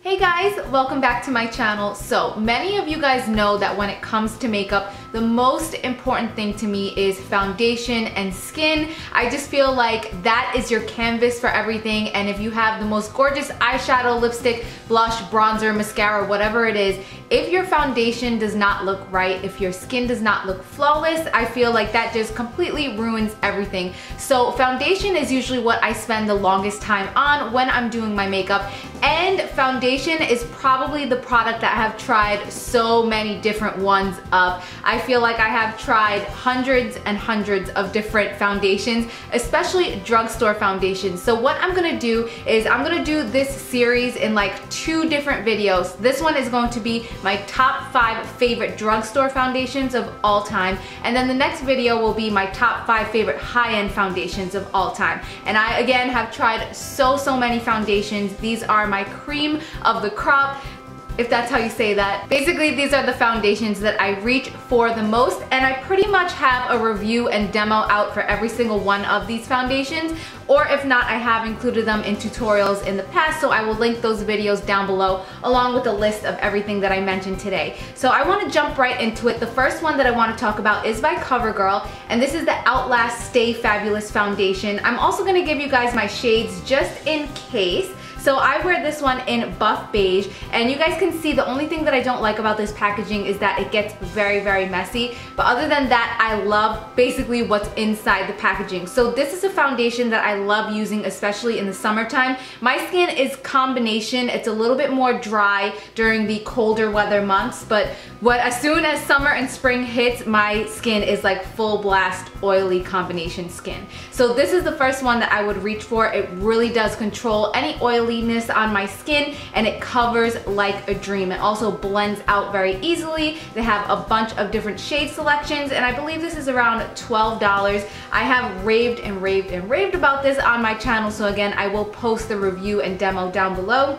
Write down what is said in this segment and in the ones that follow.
Hey guys, welcome back to my channel. So many of you guys know that when it comes to makeup, the most important thing to me is foundation and skin. I just feel like that is your canvas for everything, and if you have the most gorgeous eyeshadow, lipstick, blush, bronzer, mascara, whatever it is, if your foundation does not look right, if your skin does not look flawless, I feel like that just completely ruins everything. So foundation is usually what I spend the longest time on when I'm doing my makeup, and foundation is probably the product that I have tried so many different ones of. I feel like I have tried hundreds and hundreds of different foundations, especially drugstore foundations. So what I'm gonna do is I'm gonna do this series in like 2 different videos. This one is going to be my top 5 favorite drugstore foundations of all time, and then the next video will be my top 5 favorite high-end foundations of all time. And I again have tried so many foundations. These are my cream of the crop, if that's how you say that. Basically, these are the foundations that I reach for the most, and I pretty much have a review and demo out for every single one of these foundations, or if not, I have included them in tutorials in the past, so I will link those videos down below along with a list of everything that I mentioned today. So I want to jump right into it. The first one that I want to talk about is by Covergirl, and this is the Outlast Stay Fabulous Foundation. I'm also going to give you guys my shades just in case. So I wear this one in Buff Beige, and you guys can see the only thing that I don't like about this packaging is that it gets very messy. But other than that, I love basically what's inside the packaging. So this is a foundation that I love using, especially in the summertime. My skin is combination. It's a little bit more dry during the colder weather months, but as soon as summer and spring hits, my skin is like full blast oily combination skin. So this is the first one that I would reach for. It really does control any oiliness on my skin, and it covers like a dream. It also blends out very easily. They have a bunch of different shade selections, and I believe this is around $12. I have raved and raved about this on my channel, so again, I will post the review and demo down below.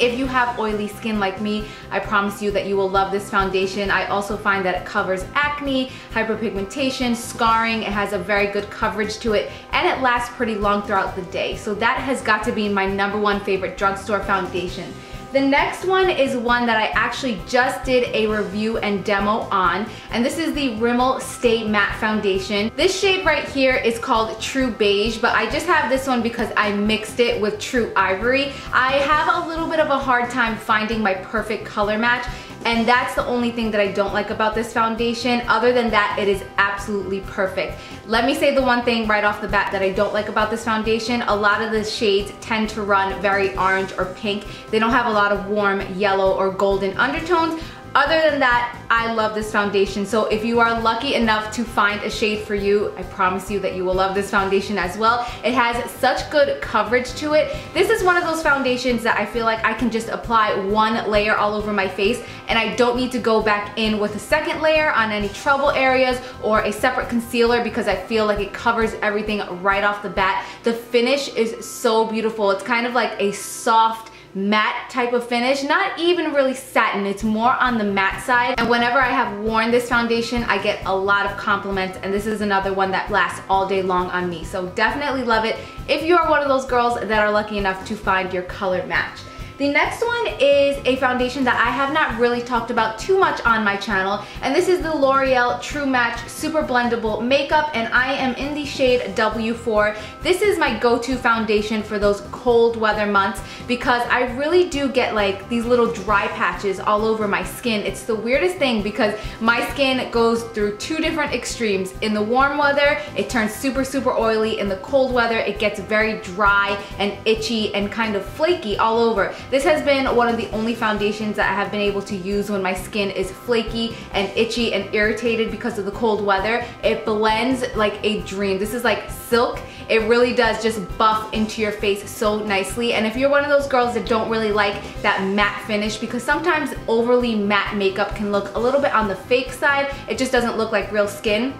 If you have oily skin like me, I promise you that you will love this foundation. I also find that it covers acne, hyperpigmentation, scarring. It has a very good coverage to it, and it lasts pretty long throughout the day. So that has got to be my #1 favorite drugstore foundation. The next one is one that I actually just did a review and demo on, and this is the Rimmel Stay Matte Foundation. This shade right here is called True Beige, but I just have this one because I mixed it with True Ivory. I have a little bit of a hard time finding my perfect color match, and that's the only thing that I don't like about this foundation. Other than that, it is absolutely perfect. Let me say the one thing right off the bat that I don't like about this foundation. A lot of the shades tend to run very orange or pink. They don't have a lot of warm yellow or golden undertones. Other than that, I love this foundation. So if you are lucky enough to find a shade for you, I promise you that you will love this foundation as well. It has such good coverage to it. This is one of those foundations that I feel like I can just apply one layer all over my face, and I don't need to go back in with a second layer on any trouble areas or a separate concealer, because I feel like it covers everything right off the bat. The finish is so beautiful. It's kind of like a soft, matte type of finish, not even really satin. It's more on the matte side, and whenever I have worn this foundation, I get a lot of compliments, and this is another one that lasts all day long on me. So definitely love it if you are one of those girls that are lucky enough to find your color match. The next one is a foundation that I have not really talked about too much on my channel, and this is the Loreal True Match Super Blendable Makeup, and I am in the shade W4. This is my go-to foundation for those cold weather months, because I really do get like these little dry patches all over my skin. It's the weirdest thing because my skin goes through 2 different extremes. In the warm weather, it turns super oily. In the cold weather, it gets very dry and itchy and kind of flaky all over. This has been one of the only foundations that I have been able to use when my skin is flaky and itchy and irritated because of the cold weather. It blends like a dream. This is like silk. It really does just buff into your face so nicely. And if you're one of those girls that don't really like that matte finish, because sometimes overly matte makeup can look a little bit on the fake side, it just doesn't look like real skin.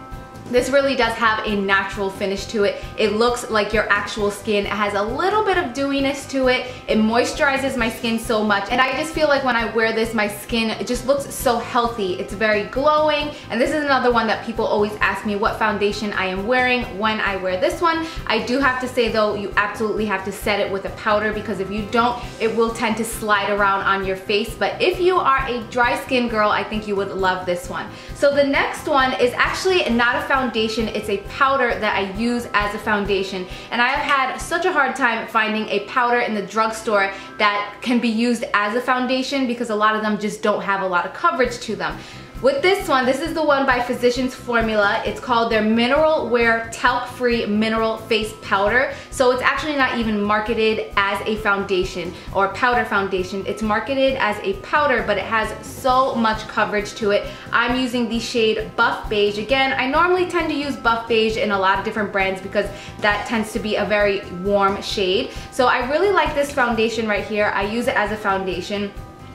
This really does have a natural finish to it. It looks like your actual skin. It has a little bit of dewiness to it. It moisturizes my skin so much, and I just feel like when I wear this, my skin just looks so healthy. It's very glowing, and this is another one that people always ask me what foundation I am wearing when I wear this one. I do have to say though, you absolutely have to set it with a powder, because if you don't, it will tend to slide around on your face. But if you are a dry skin girl, I think you would love this one. So the next one is actually not a foundation, it's a powder that I use as a foundation. And I have had such a hard time finding a powder in the drugstore that can be used as a foundation, because a lot of them just don't have a lot of coverage to them. With this one, this is the one by Physicians Formula. It's called their Mineral Wear Talc-Free Mineral Face Powder. So it's actually not even marketed as a foundation or powder foundation. It's marketed as a powder, but it has so much coverage to it. I'm using the shade Buff Beige. Again, I normally tend to use Buff Beige in a lot of different brands because that tends to be a very warm shade. So I really like this foundation right here. I use it as a foundation.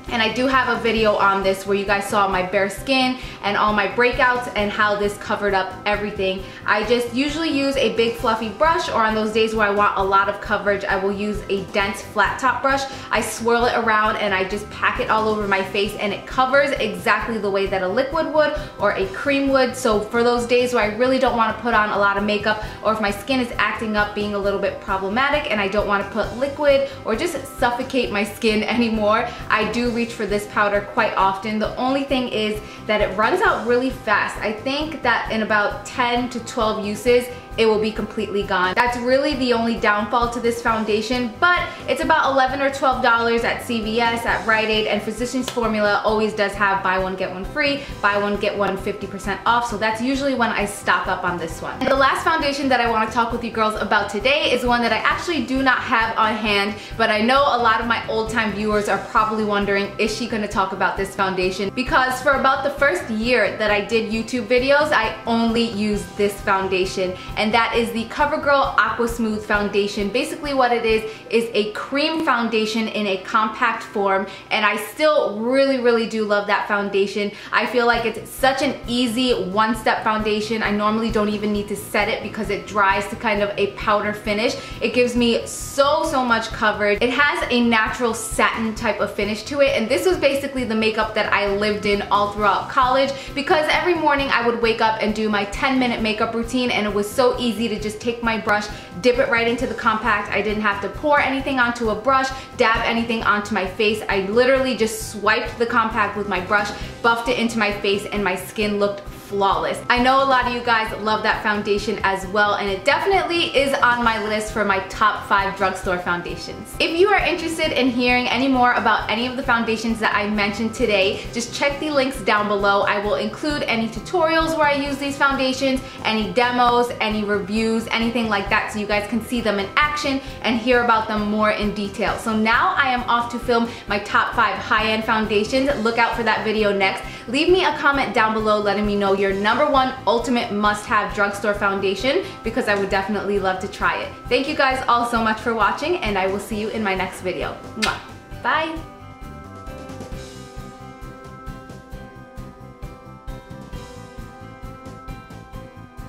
And I do have a video on this where you guys saw my bare skin and all my breakouts and how this covered up everything. I just usually use a big fluffy brush, or on those days where I want a lot of coverage, I will use a dense flat top brush. I swirl it around and I just pack it all over my face, and it covers exactly the way that a liquid would or a cream would. So for those days where I really don't want to put on a lot of makeup, or if my skin is acting up, being a little bit problematic, and I don't want to put liquid or just suffocate my skin anymore, I do reach for this powder quite often. The only thing is that it runs out really fast. I think that in about 10 to 12 uses, it will be completely gone. That's really the only downfall to this foundation, but it's about $11 or $12 at CVS, at Rite Aid, and Physicians Formula always does have buy one get one free, buy one get one 50% off, so that's usually when I stock up on this one. And the last foundation that I want to talk with you girls about today is one that I actually do not have on hand, but I know a lot of my old time viewers are probably wondering, is she going to talk about this foundation? Because for about the first year that I did YouTube videos, I only used this foundation, and that is the Covergirl Aquasmooth foundation. Basically what it is a cream foundation in a compact form, and I still really do love that foundation. I feel like it's such an easy one-step foundation. I normally don't even need to set it because it dries to kind of a powder finish. It gives me so much coverage. It has a natural satin type of finish to it, and this was basically the makeup that I lived in all throughout college, because every morning I would wake up and do my 10-minute makeup routine, and it was so easy to just take my brush, dip it right into the compact. I didn't have to pour anything onto a brush, dab anything onto my face. I literally just swiped the compact with my brush, buffed it into my face, and my skin looked flawless. I know a lot of you guys love that foundation as well, and it definitely is on my list for my top 5 drugstore foundations. If you are interested in hearing any more about any of the foundations that I mentioned today, just check the links down below. I will include any tutorials where I use these foundations, any demos, any reviews, anything like that, so you guys can see them in action and hear about them more in detail. So now I am off to film my top 5 high-end foundations. Look out for that video next. Leave me a comment down below letting me know your #1 ultimate must-have drugstore foundation, because I would definitely love to try it. Thank you guys all so much for watching, and I will see you in my next video. Mwah. Bye!